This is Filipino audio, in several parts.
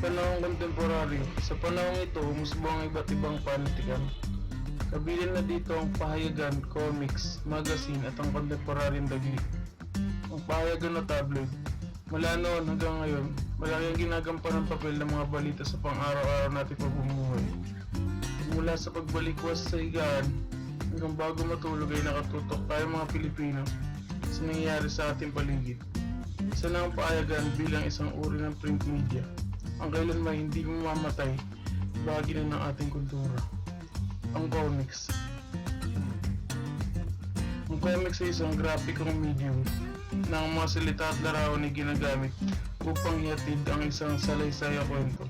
panahong kontemporaryo. Sa panahong ito, umusbong ang iba't ibang panitikan. Kabilang na dito ang pahayagan, comics, magazine at ang kontemporaryong dagli. Ang pahayagan o tabloid. Mula noon hanggang ngayon, malaki ang ginagampanan ng papel ng mga balita sa pang-araw-araw nating pamumuhay. Mula sa pagbalikwas sa higaan hanggang bago matulog ay nakatutok tayo mga Pilipino sa nangyayari sa ating paligid. Isa na ang pahayagan bilang isang uri ng print media. Ang kailanman hindi mamamatay, bahagi na ng ating kultura. Ang comics. Ang comics ay isang graphicong medium na ang mga salita at larawan ay ginagamit upang ihatid ang isang salaysay o kwento.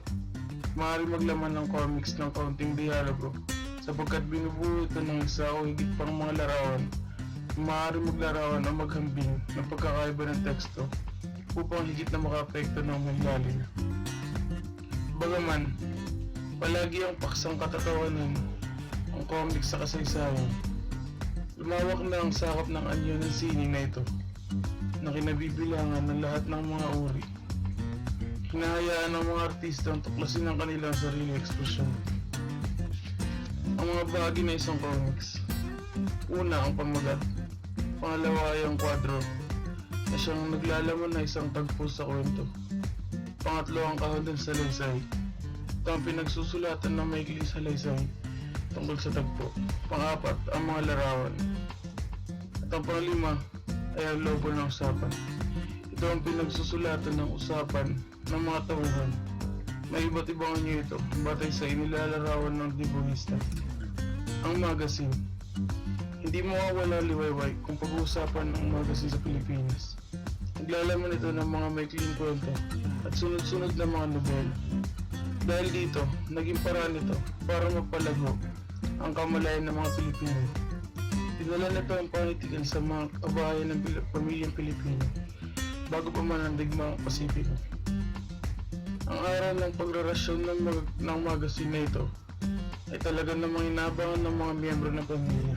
Maaari maglaman ng comics ng kaunting dialogo sapagkat binubuo ito ng isa o higit pang mga larawan. Maaari maglarawan o maghambing ng pagkakaiba ng teksto upang higit na makaapekto ng malalim. Bagaman, palagi ang paksang katatawanan ang comics sa kasaysayan. Lumawak na ang sakop ng anyo ng sining na ito na kinabibilangan ng lahat ng mga uri. Hinahayaan ng mga artista ang tuklasin ng kanilang sariling ekspresyon. Ang mga bahagi na isang comics. Una, ang pamagat. Pangalawa ay ang kwadro na siyang naglalaman na isang tagpo sa kwento. Pangatlo, ang kahon ng salaysay. Ito ang pinagsusulatan ng maikling salaysay tungkol sa tagpo. Pangapat, ang mga larawan. At ang panglima ay ang logo ng usapan. Ito ang pinagsusulatan ng usapan ng mga tauhan. May iba't ibang anyo ito batay sa inilalarawan ng dibuhista. Ang magazine. Hindi mawawala liwayway kung pag-uusapan ng magazine sa Pilipinas. Naglalaman ito ng mga maikling kwento at sunod-sunod na mga nobel. Dahil dito, naging paraan ito para mapalago ang kamalayan ng mga Pilipino. Dinala nito ang panitikan sa mga kabahayan ng pamilyang Pilipino bago pa man ang digmaang Pasipiko. Ang aral ng pagrarasyon ng magazine na ito ay talaga namang inabangan ng mga miyembro ng pamilya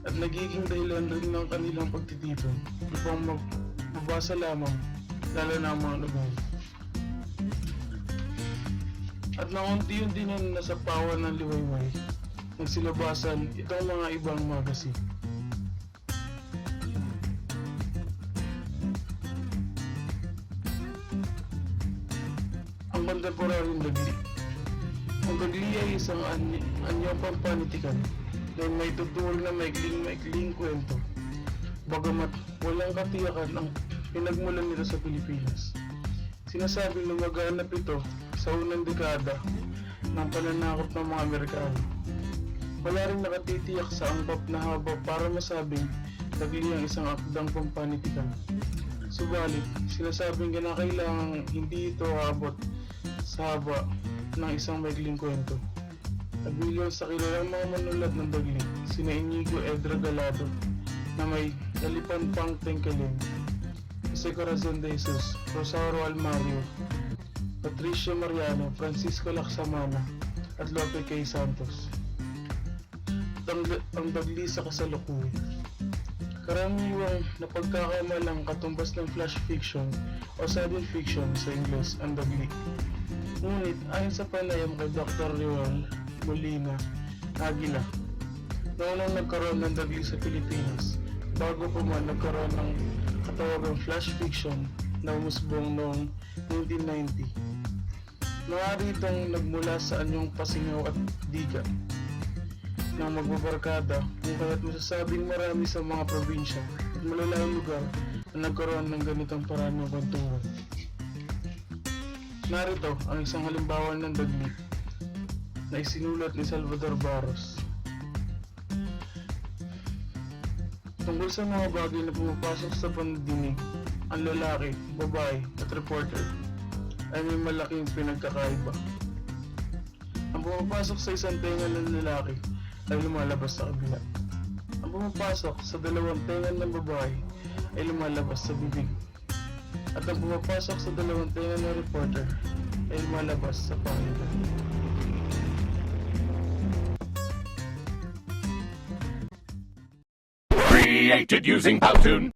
at nagiging dahilan rin ng kanilang pagtitipon upang mabasa lamang, lalo na ang mga lugar. At nang unti-unti na nasapawan ng liwayway, nagsilabasan itong mga ibang magazine. Ang kontemporaryong dagli. Ang dagli ay isang anyong pampanitikan na may tutuol na maikling kwento. Bagamat walang katiyakan ang pinagmulan nito sa Pilipinas. Sinasabing lumaganap ito sa unang dekada ng pananakop ng mga Amerikano. Wala rin nakatitiyak sa angkop na haba para masabing dagli ang isang akdang pampanitikan. Subalit, sinasabing kinakailangan hindi ito aabot sa haba ng isang maikling kwento. Kabilang sa kilalang mga manulat ng dagli, sina Inigo Edra Galado na may Nalipan pang Tengkeling, Jose Corazon de Jesus, Rosario Almario, Patricio Mariano, Francisco Laksamana at Lope K. Santos. Ang dagli sa kasalukuyan. Karaniwang napagkakamalang katumbas ng flash fiction o science fiction sa Ingles ang dagli. Ngunit ayon sa panayam kay Dr. Reuel Molina Aguila, noong nagkaroon ng dagli sa Pilipinas, bago pa man nagkaroon ng katawagang flash fiction na umusbong noong 1990. Maaari itong nagmula sa anyong pasingaw at diga ng magbabarkada kung kaya't masasabing marami sa mga probinsya at malalayong lugar na nagkaroon ng ganitong paraan ng kwentuhan. Narito ang isang halimbawa ng dagli na isinulat ni Salvador Barros. Tungkol sa mga bagay na pumapasok sa pandinig, ang lalaki, babae at reporter ay may malaking pinagkakaiba. Ang pumapasok sa isang tenga ng lalaki ay lumalabas sa kabila. Ang pumapasok sa dalawang tenga ng babae ay lumalabas sa bibig. At ang pumapasok sa dalawang tenga ng reporter ay lumalabas sa pakinggan. Created using Powtoon.